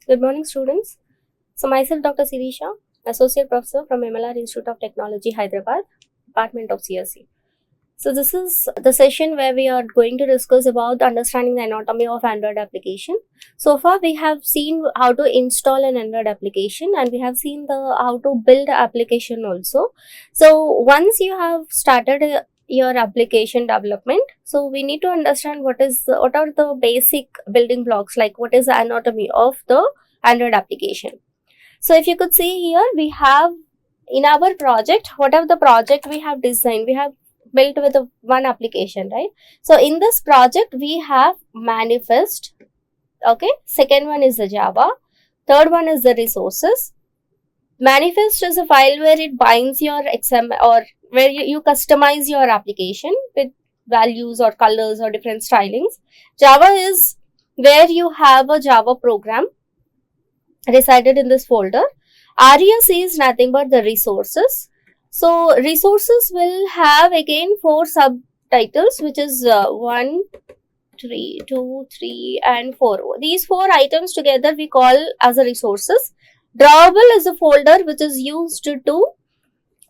Good morning, students. So, myself, Dr. Shirisha, Associate Professor from MLR Institute of Technology, Hyderabad, Dept of CSE. So, this is the session where we are going to discuss about understanding the anatomy of Android application. So far, we have seen how to install an Android application, and we have seen how to build the application also. So, once you have started your application development, so we need to understand what are the basic building blocks, like what is the anatomy of the Android application. So if you could see here, we have in our project, whatever the project we have designed, we have built with one application, right? So in this project, we have manifest, okay? Second one is the Java. Third one is the resources. Manifest is a file where it binds your XML, or where you customize your application with values or colors or different stylings. Java is where you have a Java program resided in this folder. RES is nothing but the resources. So resources will have again 4 subtitles, which is 1, 3, 2, 3 and 4. These 4 items together we call as a resources. Drawable is a folder which is used to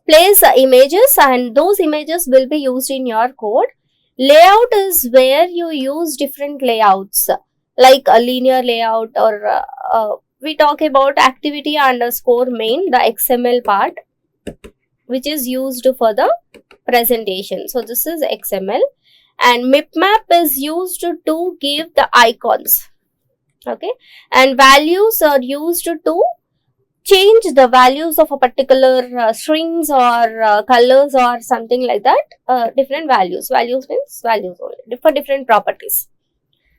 place images, and those images will be used in your code. Layout is where you use different layouts, like a linear layout, or we talk about activity underscore main, the XML part, which is used for the presentation. So this is XML, and mipmap is used to give the icons, okay, and values are used to change the values of a particular strings or colors or something like that. Different values. Values means values only for different properties.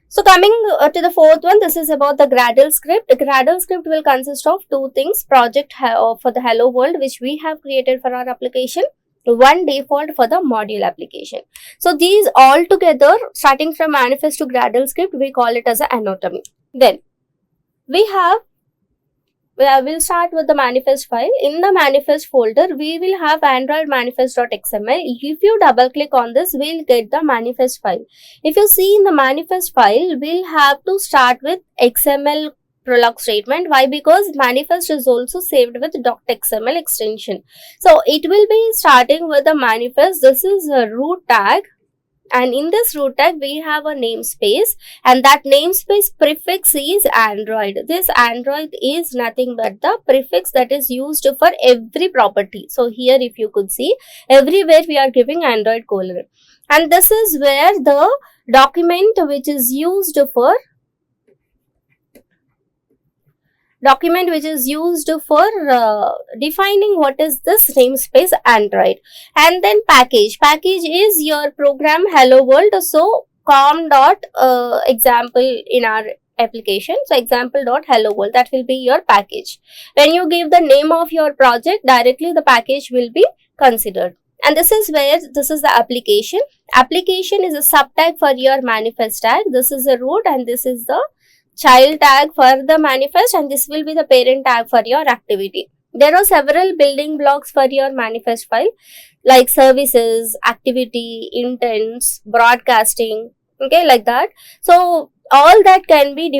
So coming to the fourth one, this is about the Gradle script. The Gradle script will consist of 2 things: project for the hello world, which we have created for our application, one default for the module application. So these all together, starting from manifest to Gradle script, we call it as an anatomy. Then we'll start with the manifest file. In the manifest folder, we will have Android manifest.xml. If you double click on this, we'll get the manifest file. If you see in the manifest file, we'll have to start with XML prolog statement. Why? Because manifest is also saved with .xml extension. So it will be starting with the manifest. This is a root tag. And in this root tag, we have a namespace, and that namespace prefix is Android. This Android is nothing but the prefix that is used for every property. So here, if you could see, everywhere we are giving Android colon. And this is where the document which is used for defining what is this namespace Android. And then package is your program hello world. So com.example in our application, so example.hello world, that will be your package. When you give the name of your project, directly the package will be considered. And this is the application. Application is a subtag for your manifest tag. This is a root, and this is the child tag for the manifest, and this will be the parent tag for your activity. There are several building blocks for your manifest file, like services, activity, intents, broadcasting, okay, like that. So all that can be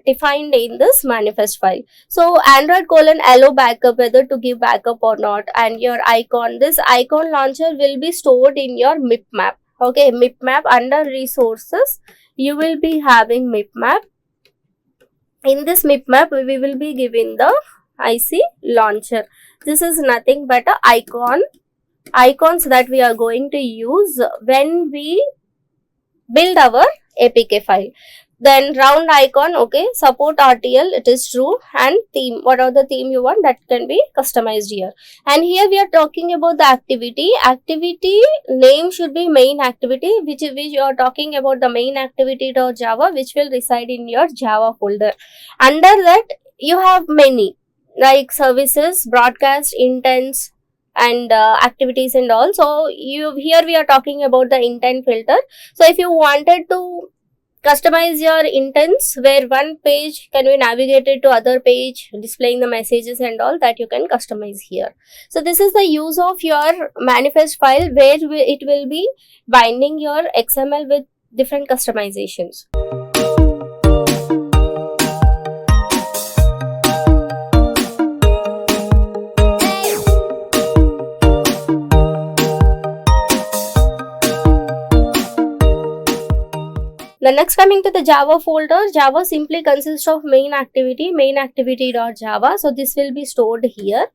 defined in this manifest file. So Android allow backup, whether to give backup or not, and your icon, this icon launcher will be stored in your mipmap. Okay, mipmap under resources, you will be having mipmap. In this mipmap, we will be giving the IC launcher. This is nothing but a icons that we are going to use when we build our APK file. Then round icon, okay, support RTL, it is true, and theme, whatever the theme you want, that can be customized here. And here we are talking about the activity. Activity name should be main activity, which you are talking about the main activity.java, which will reside in your Java folder. Under that, you have many, like services, broadcast, intents, and activities and all. So here we are talking about the intent filter. So if you wanted to customize your intents, where one page can be navigated to other page, displaying the messages and all, that you can customize here. So this is the use of your manifest file, where it will be binding your XML with different customizations. The next, coming to the Java folder, Java simply consists of main activity.java. So this will be stored here.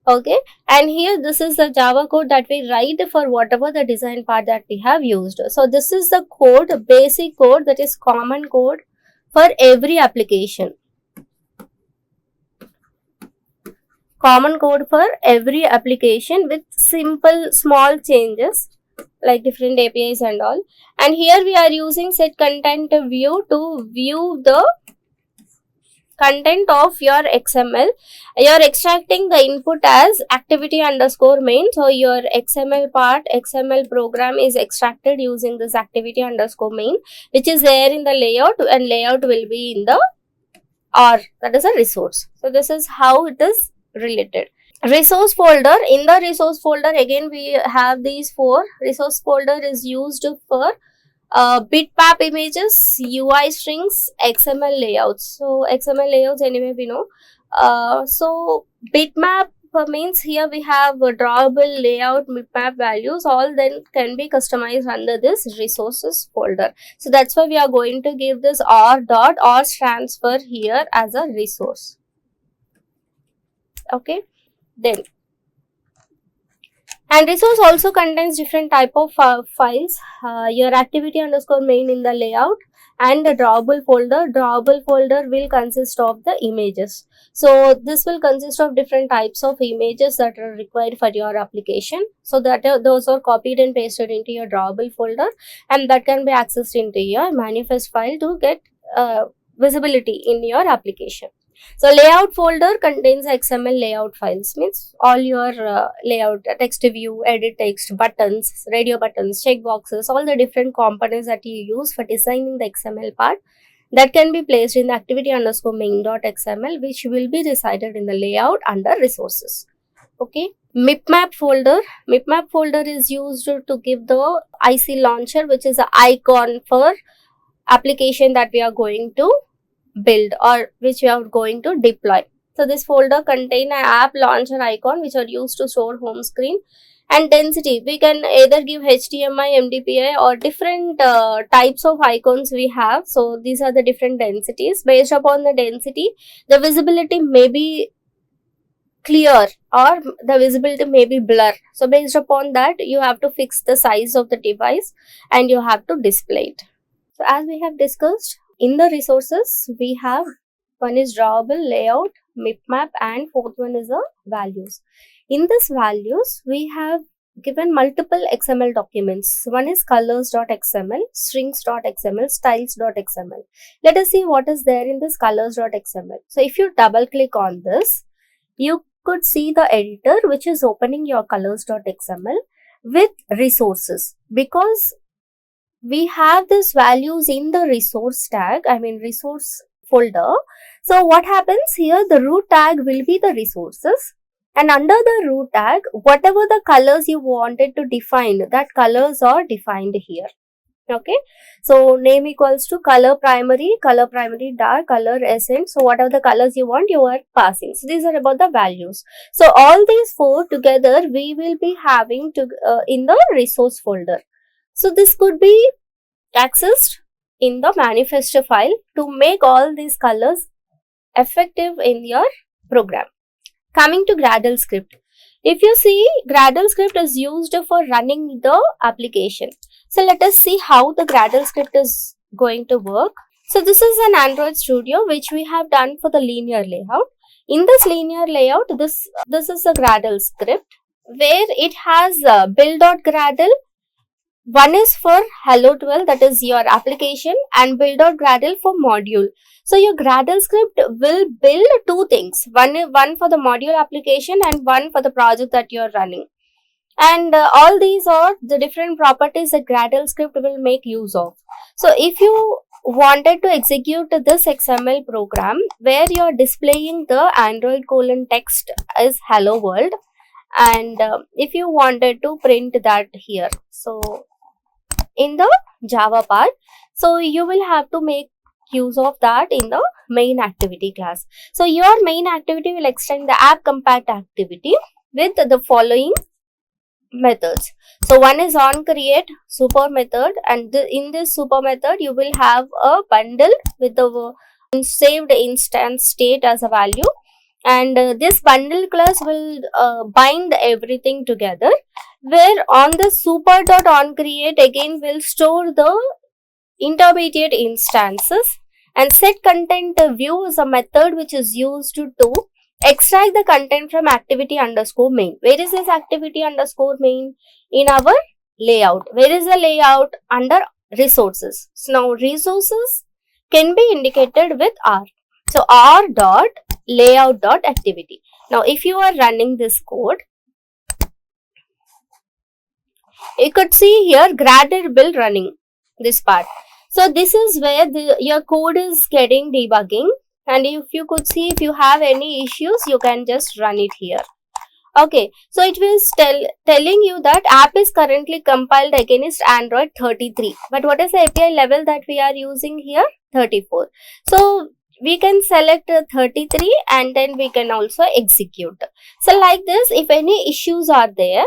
Okay, and here this is the Java code that we write for whatever the design part that we have used. So this is the code, basic code, that is common code for every application. Common code for every application with simple small changes like different APIs and all. And here we are using set content view to view the content of your XML. You are extracting the input as activity_main. So your XML part, XML program is extracted using this activity_main, which is there in the layout, and layout will be in the R, that is a resource. So this is how it is related. Resource folder, in the resource folder again we have these 4. Resource folder is used for bitmap images, UI strings, XML layouts. So XML layouts anyway we know. So bitmap means here we have a drawable layout, bitmap values, all then can be customized under this resources folder. So that's why we are going to give this R stands for here as a resource. Okay, then. And resource also contains different type of files. Your activity_main in the layout, and the drawable folder. Drawable folder will consist of the images. So this will consist of different types of images that are required for your application. So that those are copied and pasted into your drawable folder, and that can be accessed into your manifest file to get visibility in your application. So layout folder contains XML layout files, means all your layout, text view, edit text, buttons, radio buttons, checkboxes, all the different components that you use for designing the XML part, that can be placed in the activity_main.xml, which will be resided in the layout under resources. Okay. Mipmap folder. Mipmap folder is used to give the IC launcher, which is an icon for application that we are going to build or which we are going to deploy. So this folder contain an app launcher icon which are used to store home screen. And density, we can either give HDMI, MDPI or different types of icons we have. So these are the different densities. Based upon the density, the visibility may be clear or the visibility may be blur. So based upon that, you have to fix the size of the device and you have to display it. So as we have discussed, in the resources, we have one is drawable, layout, mipmap, and fourth one is the values. In this values, we have given multiple XML documents. One is colors.xml, strings.xml, styles.xml. Let us see what is there in this colors.xml. So if you double click on this, you could see the editor which is opening your colors.xml with resources, because we have these values in the resource tag, resource folder. So what happens here, the root tag will be the resources, and under the root tag, whatever the colors you wanted to define, that colors are defined here. Okay, so name equals to color primary dark, color essence. So whatever the colors you want, you are passing. So these are about the values. So all these 4 together we will be having to in the resource folder. So this could be accessed in the manifest file to make all these colors effective in your program. Coming to Gradle script. If you see, Gradle script is used for running the application. So let us see how the Gradle script is going to work. So this is an Android Studio which we have done for the linear layout. In this linear layout, this is the Gradle script where it has build.gradle. One is for Hello 12, that is your application, and build.gradle for module. So your Gradle script will build 2 things. One for the module application and one for the project that you are running. And all these are the different properties that Gradle script will make use of. So if you wanted to execute this XML program where you are displaying the Android text as Hello World, and if you wanted to print that here, so in the Java part, so you will have to make use of that in the main activity class. So your main activity will extend the app compact activity with the following methods. So one is on create super method, and in this super method you will have a bundle with the saved instance state as a value, and this bundle class will bind everything together, where on the super dot on create again will store the intermediate instances, and set content view is a method which is used to extract the content from activity underscore main. Where is this activity underscore main? In our layout. Where is the layout? Under resources. So now resources can be indicated with R. So R dot layout dot activity. Now if you are running this code, you could see here Gradle build running this part. So this is where your code is getting debugging, and if you could see, if you have any issues, you can just run it here. Okay, so it was telling you that app is currently compiled against Android 33. But what is the API level that we are using here? 34. So we can select 33 and then we can also execute. So like this, if any issues are there,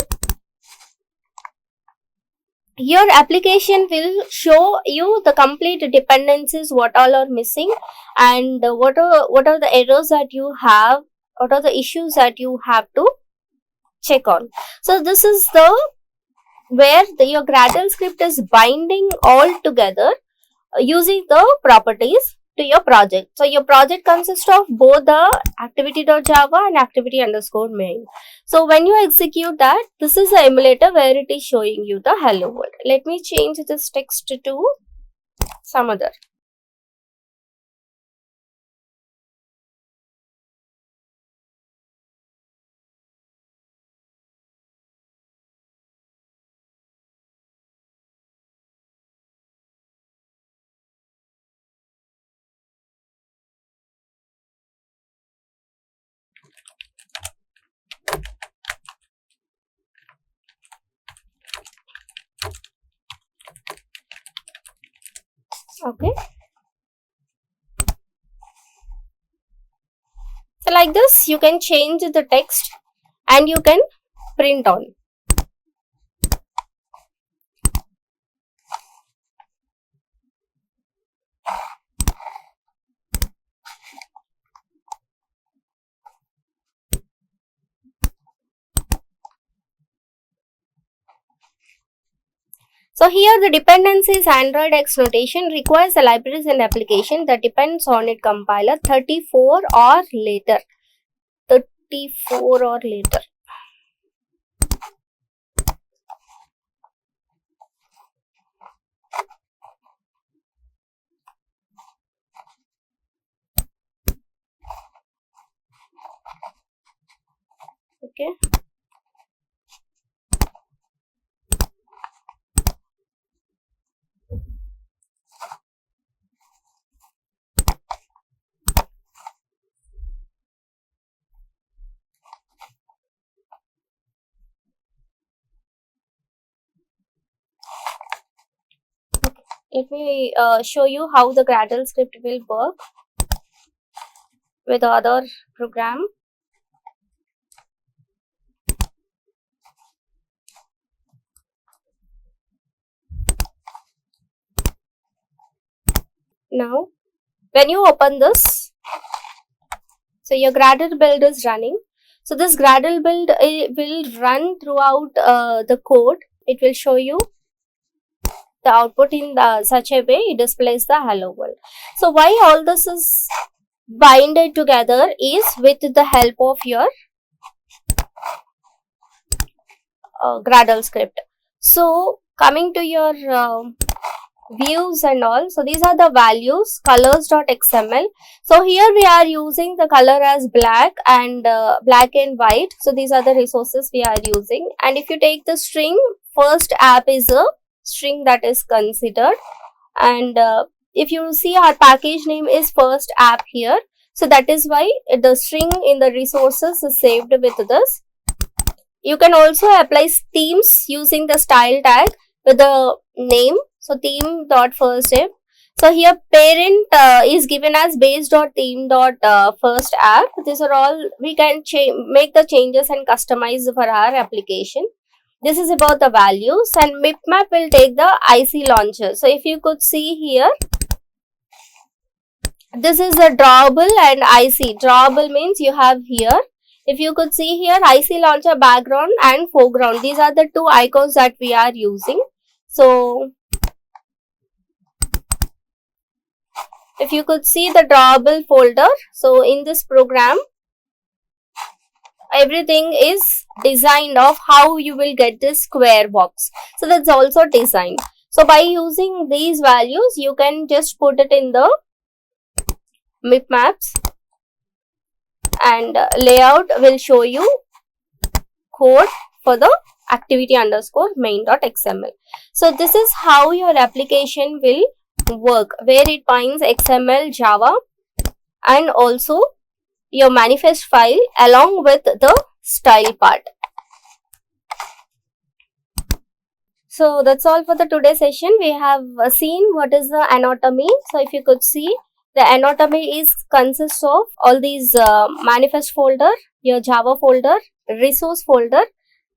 your application will show you the complete dependencies, what all are missing, and what are the errors that you have, what are the issues that you have to check on. So this is the where your Gradle script is binding all together using the properties to your project. So your project consists of both the activity.java and activity underscore main. So when you execute that, this is the emulator where it is showing you the hello world. Let me change this text to some other. Okay. So like this, you can change the text and you can print on. So here the dependencies Android X notation requires the libraries and application that depends on its compiler 34 or later. 34 or later. Okay. Let me show you how the Gradle script will work with other program. Now, when you open this, so your Gradle build is running. So this Gradle build will run throughout the code. It will show you the output in such a way it displays the hello world. So why all this is binded together is with the help of your Gradle script. So coming to your views and all, so these are the values colors.xml. So here we are using the color as black and white. So these are the resources we are using, and if you take the string, first app is a string that is considered, and if you see our package name is first app here, so that is why the string in the resources is saved with this. You can also apply themes using the style tag with the name. So theme dot first app. So here parent is given as base.theme first app. These are all we can make the changes and customize for our application. This is about the values, and MIPMAP will take the IC launcher. So if you could see here, this is a drawable and IC. Drawable means you have here, if you could see here, IC launcher background and foreground. These are the two icons that we are using. So if you could see the drawable folder, so in this program, everything is designed of how you will get this square box. So that's also designed. So by using these values, you can just put it in the MIP maps, and layout will show you code for the activity_main.xml. So this is how your application will work, where it binds XML, Java, and also your manifest file along with the style part. So that's all for the today's session. We have seen what is the anatomy. So if you could see, the anatomy consists of all these manifest folder, your Java folder, resource folder,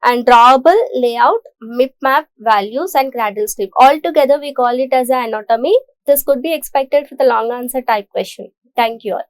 and drawable, layout, MIP map, values, and Gradle script. All together we call it as an anatomy. This could be expected for the long answer type question. Thank you all.